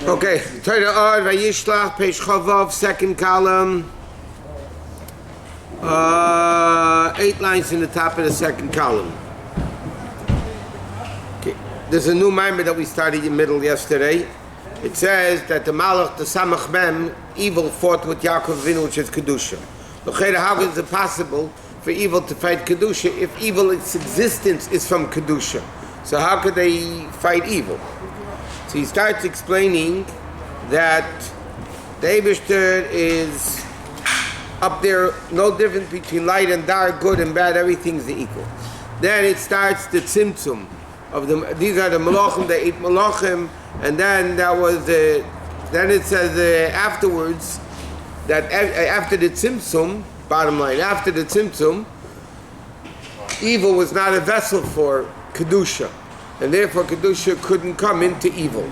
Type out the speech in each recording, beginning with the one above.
Okay, Torah Vayishlach, page Chavav, second column. 8 lines in the top of the second column. Okay. There's a new mimer that we started in the middle yesterday. It says that the Malach, the Samach Mem, evil fought with Yakov, which is Kedusha. How is it possible for evil to fight Kedusha if evil, its existence is from Kedusha? So how could they fight evil? So he starts explaining that the Eibishter is up there, no difference between light and dark, good and bad, everything's equal. Then it starts the tzimtzum of the, these are the malachim, the 8 malachim, and then that was the, then it says afterwards, that after the tzimtzum, bottom line, after the tzimtzum, evil was not a vessel for Kedusha, and therefore Kedusha couldn't come into evil.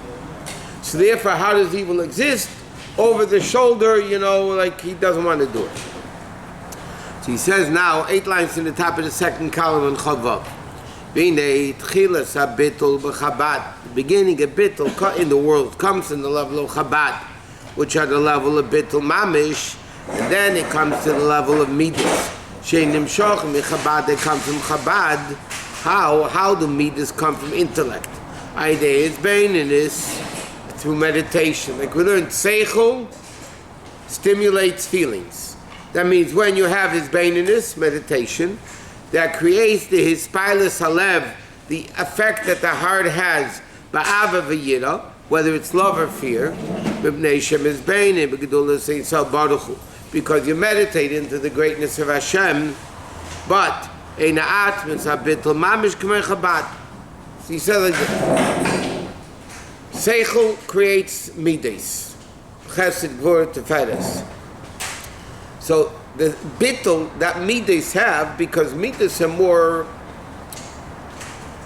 So therefore, how does evil exist? Over the shoulder, you know, like he doesn't want to do it. So he says now, 8 lines in the top of the second column in Chavav. The beginning of bittul in the world comes in the level of Chabad, which are the level of bittul mamish, and then it comes to the level of midas. Sheinim shochim Chabad, they come from Chabad. How do midas come from intellect? Idea is baininess through meditation. Like we learned, seichel stimulates feelings. That means when you have his baininess, meditation, that creates the hispilus halev, the effect that the heart has, ba'ava v'yira, whether it's love or fear, because you meditate into the greatness of Hashem, but so he said like this. Seichel creates midas, chesed, gvur, teferes. So the bittul that midas have, because midas are more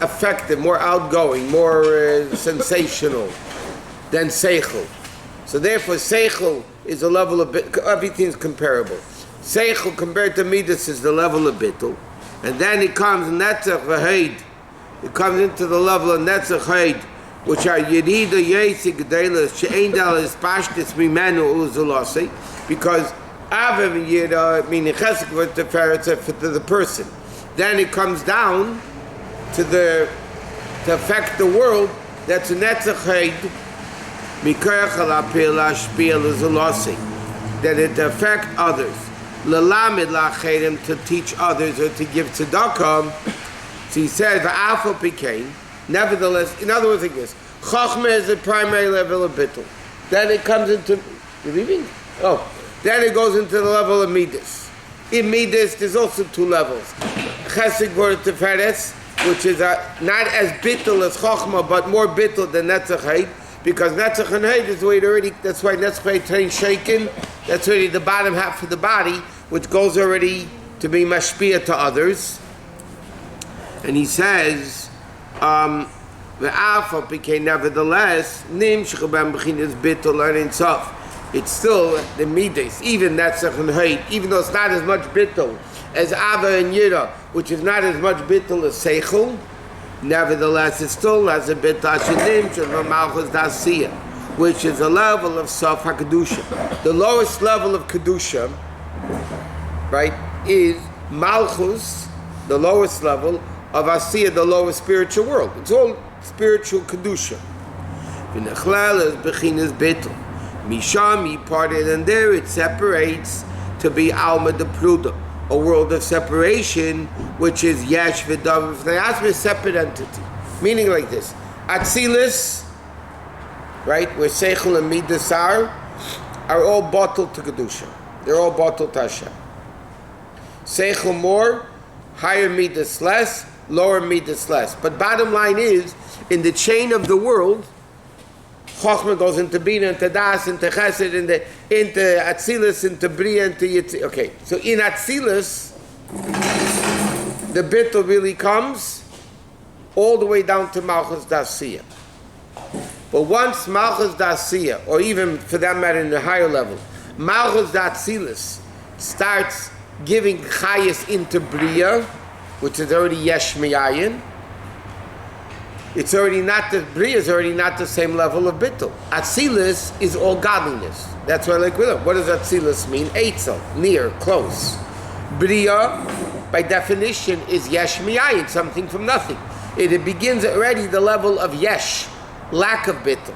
effective, more outgoing, more sensational than seichel. So therefore seichel is a level of everything's comparable. Seichel compared to midas is the level of bittul, and then it comes netzach v'heid. It comes into the level of netzach v'heid, which are Yerida Yesig Gedelas She'ein Dalas Pashtis Mimenu Uzulasi, because Avev and Yira meaning Chesed with the to the person. Then it comes down to affect the world. That's a Netzach Heid Mikerach Alapil Ashpil Uzulasi, that it affect others. Lalamid Lachedim, to teach others or to give tzedakah. So he says the Alpha became. Nevertheless, in other words, like this, Chochmah is the primary level of bittul. Then it comes into, you're leaving? Oh. Then it goes into the level of midas. In midas, there's also 2 levels. Chesed, gvur, teferes, which is not as bittul as Chochmah, but more bittul than Netzach Heid, because Netzach and Heid is the way it already, that's why Netzach Heid is shaken, that's already the bottom half of the body, which goes already to be mashpia to others. And he says, the alpha became nevertheless it's still the midas, even netzach and heid, even though it's not as much bittul as ava and yira, which is not as much bittul as seichel. Nevertheless, it still has a bittul which is a level of self hakadusha. The lowest level of kedusha, right, is malchus, the lowest level of Asiya, the lowest spiritual world. It's all spiritual kedusha. V'nechlal is bechinas bittul. Misham, he parted, and there it separates to be alma de pruda, a world of separation, which is yesh v'dav v'nayasm, a separate entity. Meaning like this: Atzilus, right, where seichel and midas are all bottled to kedusha. They're all bottled to Hashem. Seichel more, higher midas less, lower midas less. But bottom line is, in the chain of the world, Chochmah goes into Bina, into Das, into Chesed, into Atzilus, into Bria, into Yitzhak. Okay, so in Atzilus, the bittul really comes all the way down to Malchus Dasiya. But once Malchus Dasiya, or even for that matter in the higher level, Malchus Datzilus starts giving Chayas into Bria, which is already Yesh Miyayin, it's already not the Bria is already not the same level of bittul. Atzilus is all godliness. That's why, like, what does Atzilus mean? Eitzel, near, close. Bria, by definition, is yesh miyayin, something from nothing. It begins already the level of yesh, lack of bittul.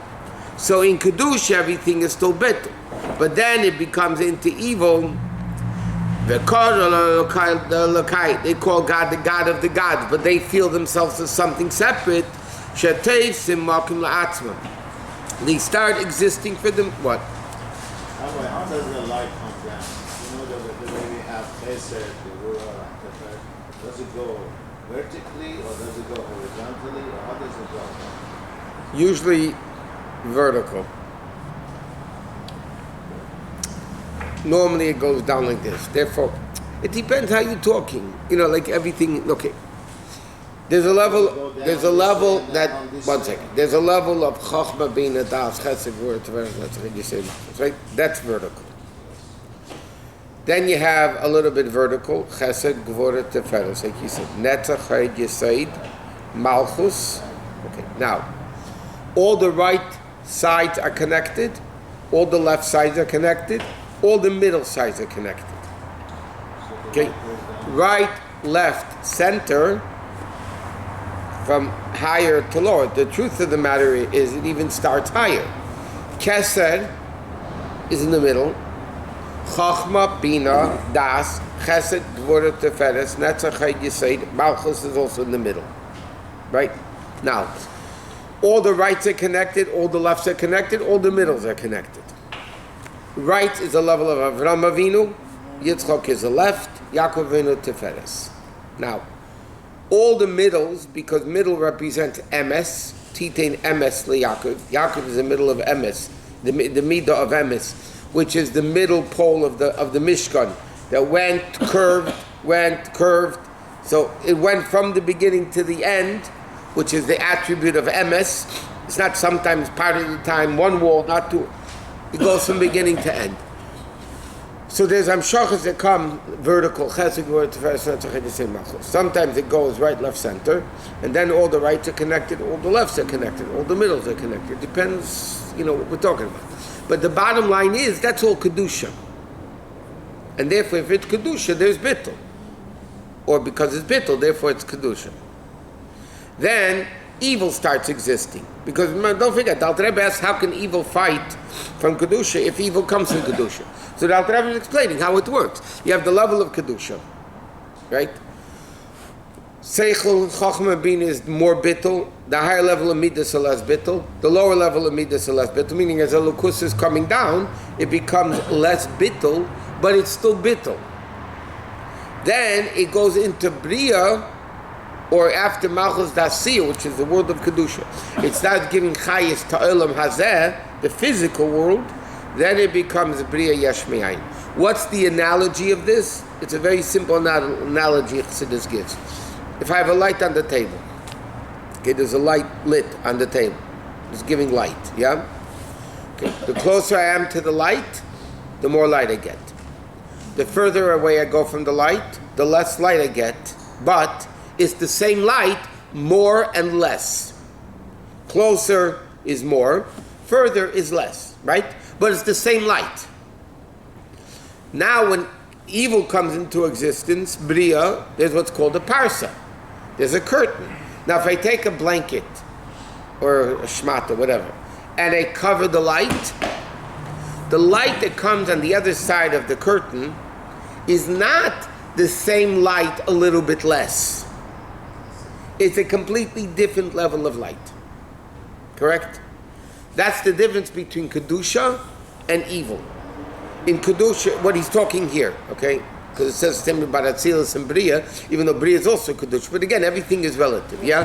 So in Kedusha, everything is still bittul. But then it becomes into evil. They call God the God of the gods, but they feel themselves as something separate. They start existing for them. What? How does the light come down? You know, the way we have chesed, the ruah, does it go vertically or does it go horizontally, or how does it go? Usually vertical. Normally it goes down like this. Therefore, it depends how you're talking. You know, like everything. Okay. There's a level that, one second. There's a level of Chochmah Bina Das Chesed Gvura Tiferes. That's what you say. Right? That's vertical. Then you have a little bit vertical, Chesed Gvura Tiferes, like you said. Netzach Chayid Yisaid Malchus. Okay. Now, all the right sides are connected. All the left sides are connected. All the middle sides are connected. Okay? Right, left, center, from higher to lower. The truth of the matter is it even starts higher. Kesed is in the middle. Chachma, Bina, Das, Chesed, Gvura, Tiferes, Netzach, Chayid, Yisaid, Malchus is also in the middle. Right? Now, all the rights are connected, all the lefts are connected, all the middles are connected. Right is the level of Avram Avinu, Yitzchak is the left, Yakov Avinu, Tiferes. Now, all the middles, because middle represents Emes, Titain Emes LeYakov. Yaakov is the middle of Emes, the Midah of Emes, which is the middle pole of the Mishkan, that went curved. So it went from the beginning to the end, which is the attribute of Emes. It's not sometimes part of the time, one wall, not two. It goes from beginning to end. So there's Amshachas that come vertical. Sometimes it goes right, left, center, and then all the rights are connected, all the lefts are connected, all the middles are connected. Depends, what we're talking about. But the bottom line is, that's all Kedusha. And therefore, if it's Kedusha, there's Bittul. Or because it's Bittul, therefore it's Kedusha. Then evil starts existing. Because don't forget, the Alter Rebbe asks, how can evil fight from Kedusha if evil comes from Kedusha? So the Alter Rebbe is explaining how it works. You have the level of Kedusha, right? Seichel, Chochmah, Bin is more bittul. The higher level of Midas is less bittul. The lower level of Midas is less bittul, meaning as a Lukus is coming down, it becomes less bittul, but it's still bittul. Then it goes into Bria, or after Malchus Dasiya, which is the world of Kedusha. It starts giving Chayis to Olam Hazeh, the physical world, then it becomes Bria Yesh Me'ayin. What's the analogy of this? It's a very simple analogy Chassidus gives. If I have a light on the table, okay, there's a light lit on the table. It's giving light, yeah? Okay, the closer I am to the light, the more light I get. The further away I go from the light, the less light I get, but it's the same light, more and less. Closer is more, further is less, right? But it's the same light. Now when evil comes into existence, Bria, there's what's called a parsa. There's a curtain. Now if I take a blanket, or a shmata, whatever, and I cover the light that comes on the other side of the curtain is not the same light, a little bit less. It's a completely different level of light. Correct? That's the difference between Kedusha and evil. In Kedusha, what he's talking here, okay? Because it says something about Atzilus and Bria, even though Bria is also Kedusha. But again, everything is relative, yeah?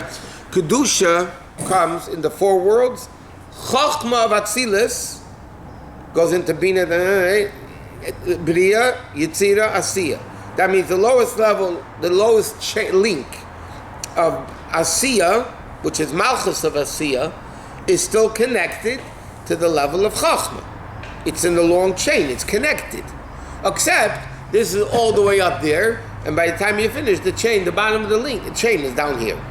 Kedusha comes in the four worlds. Chochmah of Atzilus goes into Bina, Bria, Yitzira, Asiya. That means the lowest level, the lowest link of Asiya, which is Malchus of Asiya, is still connected to the level of Chachma. It's in the long chain, it's connected. Except, this is all the way up there, and by the time you finish the chain, the bottom of the chain is down here.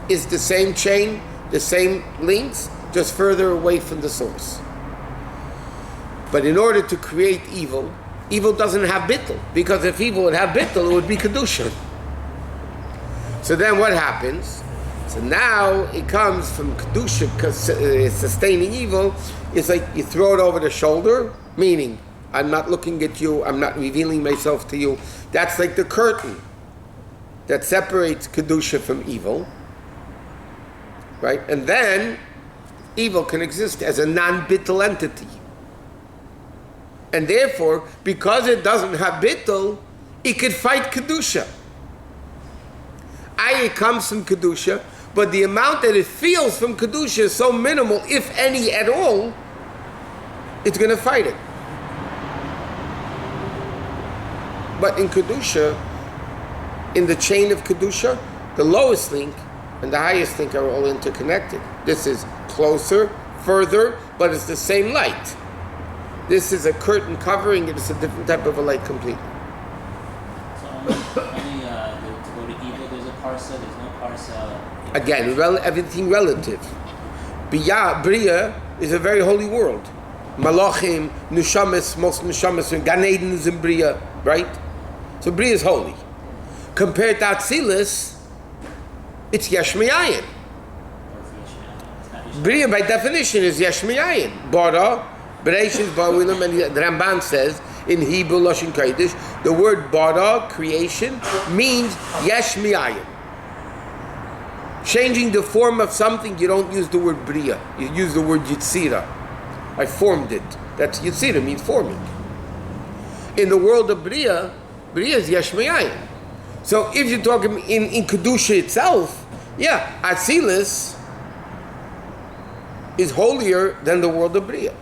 is the same chain, the same links, just further away from the source. But in order to create evil, evil doesn't have bittul, because if evil would have bittul, it would be kedusha. So then what happens? So now it comes from kedusha, sustaining evil. It's like you throw it over the shoulder, meaning I'm not looking at you, I'm not revealing myself to you. That's like the curtain that separates kedusha from evil, right? And then evil can exist as a non-bittul entity. And therefore, because it doesn't have bittul, it could fight kedusha. It comes from kedusha, but the amount that it feels from kedusha is so minimal, if any at all, it's going to fight it. But in kedusha, in the chain of kedusha, the lowest link and the highest link are all interconnected. This is closer, further, but it's the same light. This is a curtain covering it. It's a different type of a light completely. So only to go to evil, there's a parsa, there's no parsa. Again, everything relative. Bria is a very holy world. Malachim, Nushamas, most Nushamas, Gan Eden is in Bria, right? So Bria is holy. Compared to Atzilus, it's Yesh Miyayin. Bria by definition is Yesh Miyayin. Bara, Bereshit, Ba'olam, and the Ramban says in Hebrew Lashon Kodesh, the word bara, creation, means Yesh Miyayin. Changing the form of something, you don't use the word Bria. You use the word Yitzira. I formed it. That's Yitzira, means forming. In the world of Bria, Bria is Yesh Miyayin. So if you're talking in Kedusha itself, yeah, Atzilus is holier than the world of Bria.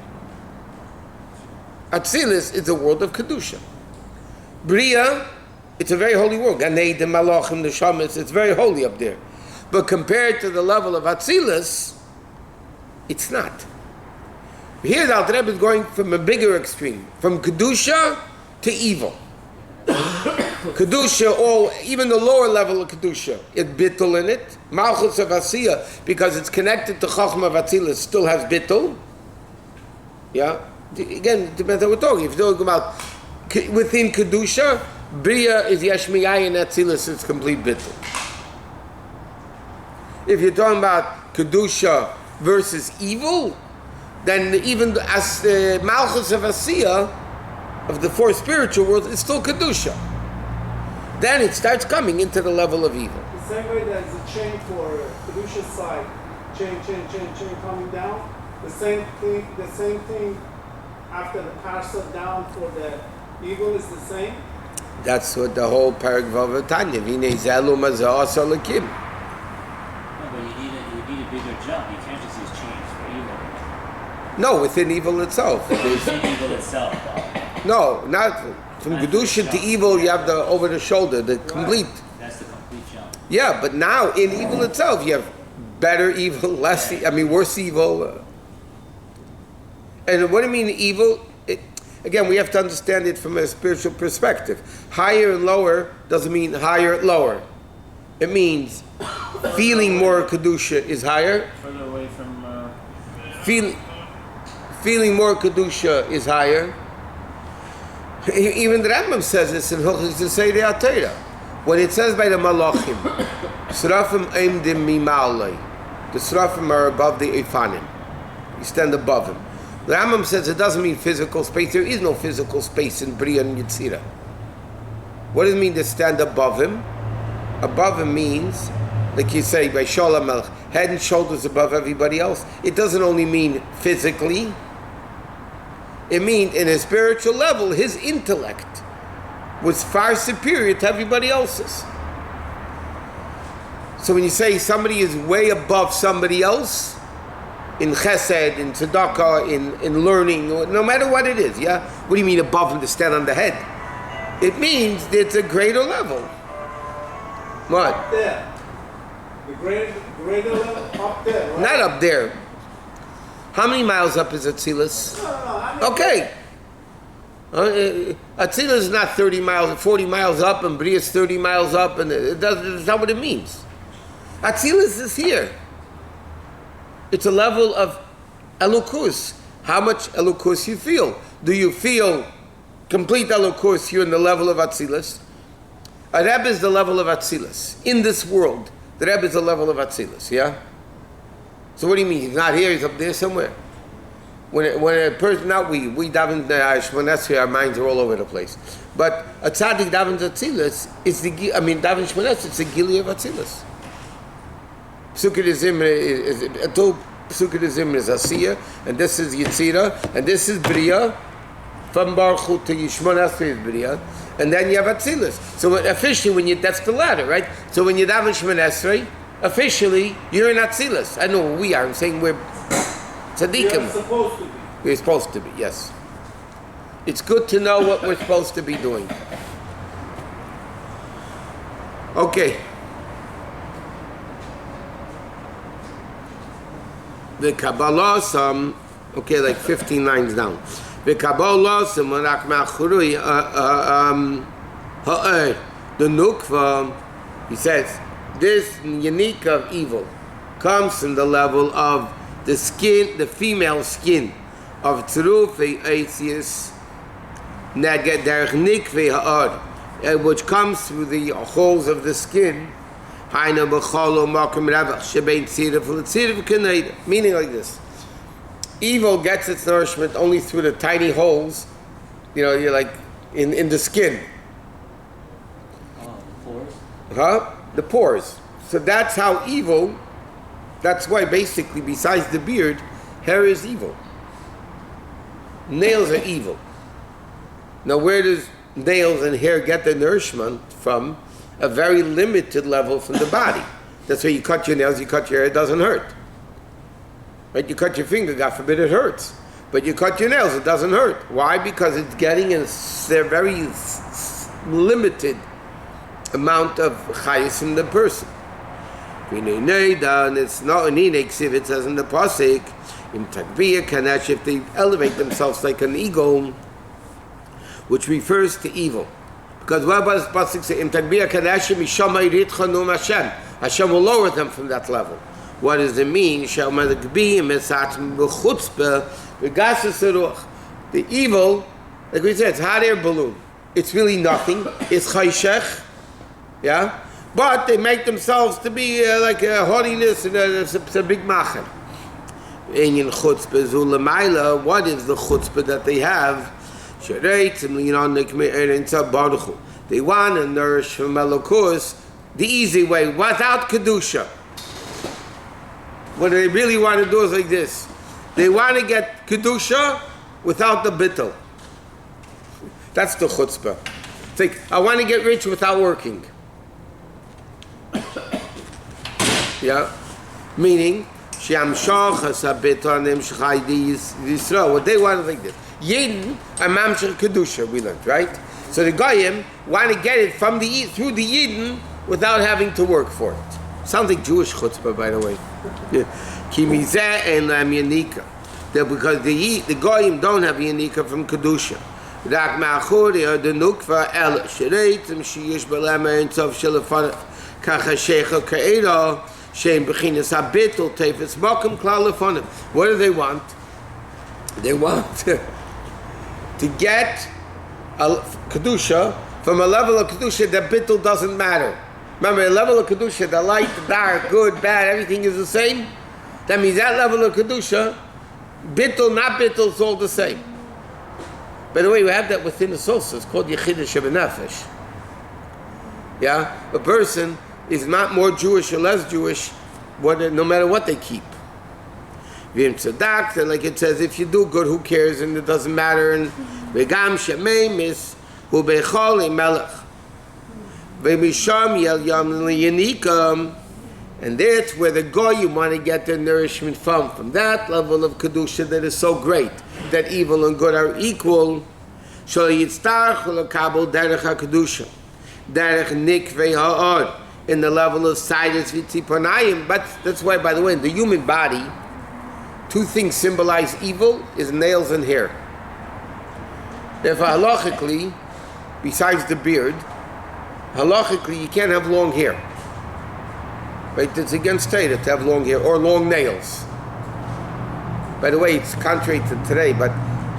Atzilus is the world of Kedusha. Bria, it's a very holy world. Gan Eden, Malachim, Neshamas, it's very holy up there. But compared to the level of Atzilus, it's not. Here the Alter Rebbe is going from a bigger extreme, from Kedusha to evil. Kedusha, even the lower level of Kedusha, it bittul in it. Malchus of Asiyah, because it's connected to Chachma of Atzilus, still has bittul. Yeah? Again, it depends on what we're talking. If you're talking about within Kedusha, Bria is Yesh Miyayin, Atzilus is complete bittul. If you're talking about Kedusha versus evil, then even as the Malchus of Asiyah, of the four spiritual worlds, it's still Kedusha. Then it starts coming into the level of evil. The same way there's a chain for Kedusha's side, chain coming down, the same thing after the Parshat down for the evil is the same? That's what the whole Parag Vav Tanya, V'nei Zelu Mazah Asalakim. No, but you need a bigger jump. You can't just use chains for evil. No, within evil itself. Within evil itself, though. No, not from Kedusha to evil, you have the over the shoulder, the complete. That's the complete jump. Yeah, but now in evil itself, you have better evil, less, worse evil. And what do you mean evil? Again, we have to understand it from a spiritual perspective. Higher and lower doesn't mean higher and lower. It means feeling more Kedusha is higher. Further away from... Feeling more Kedusha is higher. Even the Rambam says this in Hilchos Yesodei Torah. When it says by the Malachim, Srafim Eimdim Mimalei, the Srafim are above the Eifanim. You stand above him. The Rambam says it doesn't mean physical space. There is no physical space in Bria and Yetzirah. What does it mean to stand above him? Above him means, like you say, by Shalom Melech, head and shoulders above everybody else. It doesn't only mean physically. It means, in a spiritual level, his intellect was far superior to everybody else's. So when you say somebody is way above somebody else, in chesed, in tzedakah, in learning, no matter what it is, yeah? What do you mean above him to stand on the head? It means that it's a greater level. What? Up there. The greater level up there, right? Not up there. How many miles up is Atzilus? No, Okay. Atzilus is not 30 miles, 40 miles up, and Bria is 30 miles up, and that's not what it means. Atzilus is here. It's a level of elukus. How much elukus you feel? Do you feel complete elukus? You're in the level of Atzilus. A Rebbe is the level of Atzilus. In this world, the Rebbe is the level of Atzilus, yeah? So what do you mean? He's not here, he's up there somewhere. When a person, not we daven Shemona Esrei, our minds are all over the place. But a tzaddik daven Atzilus is daven Shemona Esrei, it's the gili of Atzilus. Psukkah de Zimra is Asiyah, and this is Yitzira, and this is Bria. From Baruch Hu to Shemona Esrei is Bria, and then you have Atzilus. So officially, that's the ladder, right? So when you daven Shemona Esrei, officially you're in Atzilus. I know where we are. I'm saying we're tzaddikim. You're supposed to be. We're supposed to be. Yes. It's good to know what we're supposed to be doing. Okay. The Kabbalah, okay, like 15 lines down. The Kabbalah, the Nukva, he says, this unique of evil comes from the level of the skin, the female skin of Tzuruf Eitzius Neged Derech Nikve Ha'od, which comes through the holes of the skin. Meaning like this. Evil gets its nourishment only through the tiny holes, you're like in the skin. The pores? The pores. So that's how evil, that's why basically besides the beard, hair is evil. Nails are evil. Now where does nails and hair get their nourishment from? A very limited level from the body. That's why you cut your nails, you cut your hair, it doesn't hurt. Right? You cut your finger, God forbid it hurts. But you cut your nails, it doesn't hurt. Why? Because it's getting a very limited amount of chayis from the person. And it's not an inexiv, it says in the pasuk, if they elevate themselves like an eagle, which refers to evil. Because what does pasuk say? Hashem will lower them from that level. What does it mean? The evil, like we said, it's hot air balloon. It's really nothing. It's chayshech, yeah. But they make themselves to be like a haughtiness and it's a big machem. What is the chutzpah that they have? They want to nourish from Elokus the easy way, without Kedusha. What they really want to do is like this. They want to get Kedusha without the bittul. That's the chutzpah. It's like, I want to get rich without working. Yeah? Meaning, what they want is like this. Yidden are mamshech Kedusha, we learned, right? So the Goyim want to get it from through the Yidden without having to work for it. Sounds like Jewish chutzpah, by the way. Kimizeh and Yanika. Because the Goyim don't have Yanika from Kedusha. Rak ma'achuri the nukva el shereitim sheyish belema and tov shelafan kachashecha ka'era shein bechinas habitul tefes makom klal lefanim. What do they want? They want to get a Kedusha from a level of Kedusha that bittul doesn't matter. Remember, a level of Kedusha, the light, the dark, good, bad, everything is the same. That means that level of Kedusha, bittul, not bittul, it's all the same. By the way, we have that within the soul, so it's called Yechidah Shebenefesh. Yeah? A person is not more Jewish or less Jewish, no matter what they keep. V'im tzedakt, and like it says, if you do good, who cares, and it doesn't matter, and v'gam she'meimis, hu bechol melech. V'misham yel yam liyanikam, and that's where the Goyim want to get their nourishment from that level of Kedusha that is so great, that evil and good are equal. So yitztarch l'kabel derech ha-Kedusha, derech nikvei ha'od, in the level of silence v'tziponayim. But that's why, by the way, in the human body, two things symbolize evil is nails and hair. Therefore, halachically, besides the beard, halachically you can't have long hair. Right? It's against Torah to have long hair or long nails. By the way, it's contrary to today, but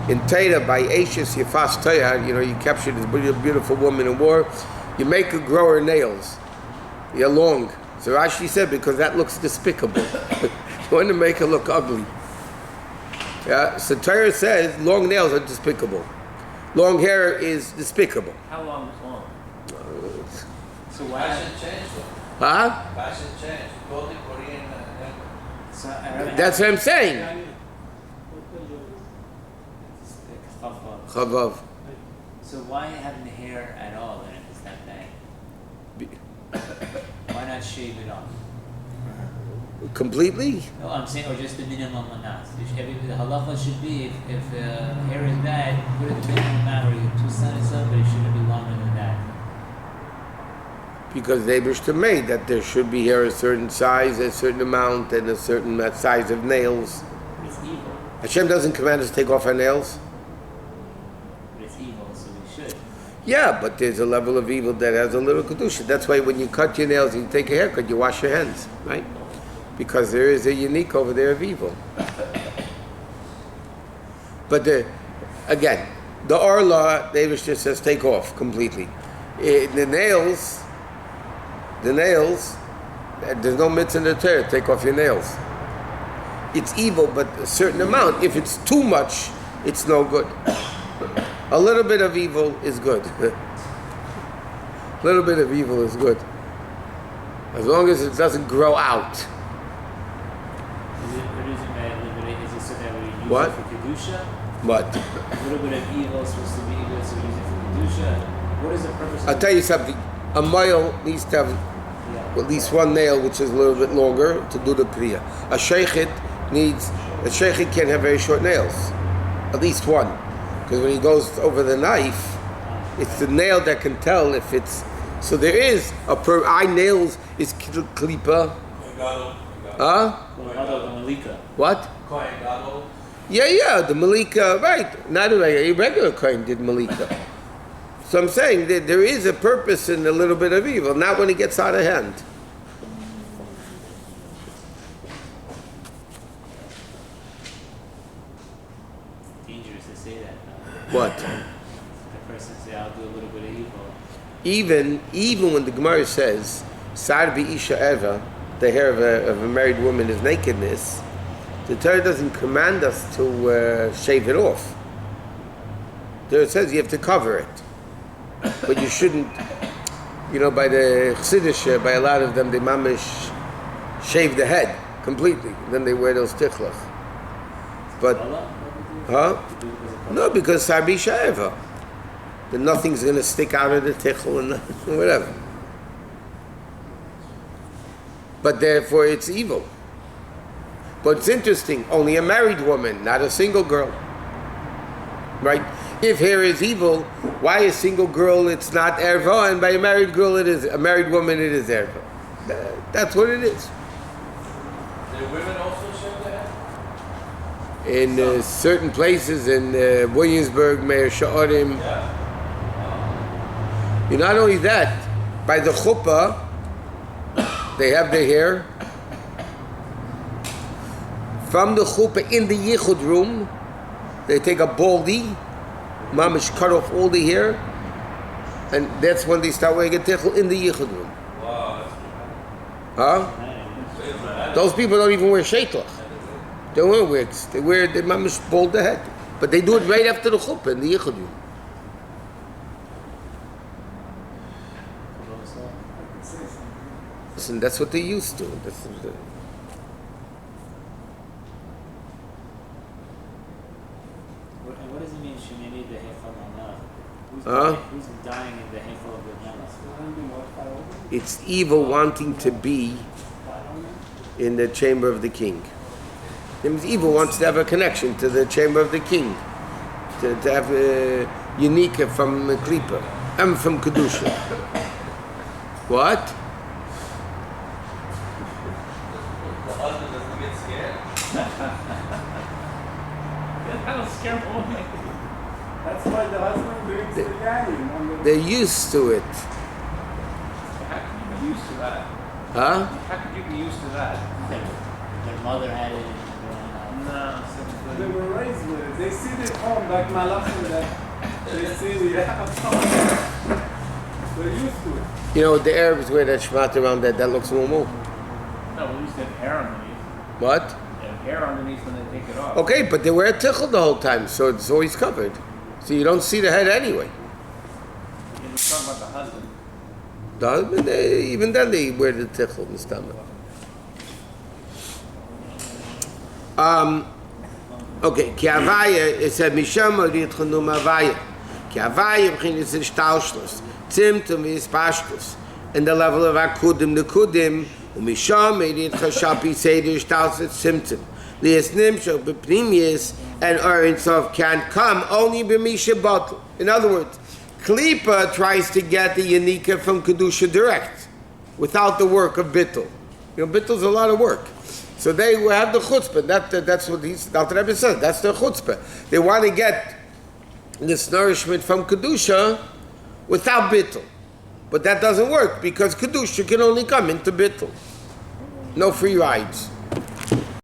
in Torah, by Ashes Yafas Torah, you capture this beautiful woman in war, you make her grow her nails. They're long. So Rashi said, because that looks despicable. You want to make her look ugly. Yeah, so Torah says long nails are despicable. Long hair is despicable. How long is long? So why? Fashion change though. Huh? Fashion change. Go to Korean. So, That's what I'm saying. Chavav. So why having the hair at all then if it's that bad? Why not shave it off? Completely? No, I'm saying, or just the minimum amount. The halacha should be if hair is bad, put it the minimum amount, or you have 2 sons up, but it shouldn't be longer than that. Because they wish to made that there should be hair a certain size, a certain amount, and a certain size of nails. But it's evil. Hashem doesn't command us to take off our nails. But it's evil, so we should. Yeah, but there's a level of evil that has a little kedusha. That's why when you cut your nails and you take a haircut, you wash your hands, right? Because there is a unique over there of evil. But again, the Orla, the Eivishter says take off completely. The nails, there's no mitzvah in the Torah, take off your nails. It's evil, but a certain amount. If it's too much, it's no good. A little bit of evil is good. A little bit of evil is good. As long as it doesn't grow out. Is it so that we use What? it for Kedusha? What? A little bit of evil is supposed to be good, so we use it for Kedusha. What is the purpose of I'll tell you something. A male needs to have at least one nail, which is a little bit longer, to do the priya. A sheikhet can't have very short nails. At least one. Because when he goes over the knife, it's the nail that can tell if it's... So there is eye nails is klipa. Huh? What? Yeah, the Malika, right. Not a regular Kohen did Malika. So I'm saying that there is a purpose in a little bit of evil, not when it gets out of hand. dangerous to say that? What? The person say, I'll do a little bit of evil. Even when the Gemara says, Sar Isha Eva, the hair of a married woman is nakedness, the Torah doesn't command us to shave it off. The Torah says you have to cover it. But you shouldn't, by the chassidic, by a lot of them, they mamish shave the head completely. Then they wear those tichlach. But, huh? No, because Sar Isha Eva. Then nothing's going to stick out of the tichel and whatever. But therefore it's evil. But it's interesting, only a married woman, not a single girl. Right? If hair is evil, why a single girl it's not erva, and by a married girl it is, a married woman it is erva. That's what it is. Do women also shave their head? In certain places, in Williamsburg, Meir Sha'arim, Yeah. not only that, by the chuppah, they have their hair. From the chuppah in the yichud room, they take a baldy, mamish cut off all the hair, and that's when they start wearing a tichel in the yichud room. Wow, Huh? Those people don't even wear sheitlach. They don't wear wigs. They mamish bald the head. But they do it right after the chuppah in the yichud room. Listen, that's what they used to. What does it mean, Shemini, the Hefal Huh? Who's dying in the Hefal of the Melech? It's evil wanting to be in the chamber of the king. It means evil wants to have a connection to the chamber of the king, to have a unique from Klipa, and from Kedusha. What? the husband doesn't get scared. That'll scare me. That's why the husband brings the biryani. They're used to it. How can you be used to that? Huh? How could you be used to that? Their mother had it growing up. No. They were raised with it. They see the home like Malachim that they see the They're used to it. You know, the Arabs wear that shmat around that looks normal. No, at least they have hair underneath. What? They have hair underneath when they take it off. Okay, but they wear a tichel the whole time, so it's always covered. So you don't see the head anyway. You're talking about the husband. The husband, even then they wear the tichel in the stomach. Okay, ki avaya, it said, Misham orit chanum avaya. Ki avaya, b'chinis is shtalshlus. Tzimtum is pashtus. In the level of akudim, the kudim, umisham orit chashapi seder shtalshlus tzimtum. Lias nimshach b'pnimius, and Orinsof can come only b'misha bottle. In other words, Klipa tries to get the Yanika from Kedusha direct, without the work of Bittul. You know, Bittul's a lot of work. So they will have the chutzpah. That's what Dr. Rebbe says. That's their chutzpah. They want to get this nourishment from Kedusha without Bittul. But that doesn't work, because Kedusha can only come into Bittul. No free rides.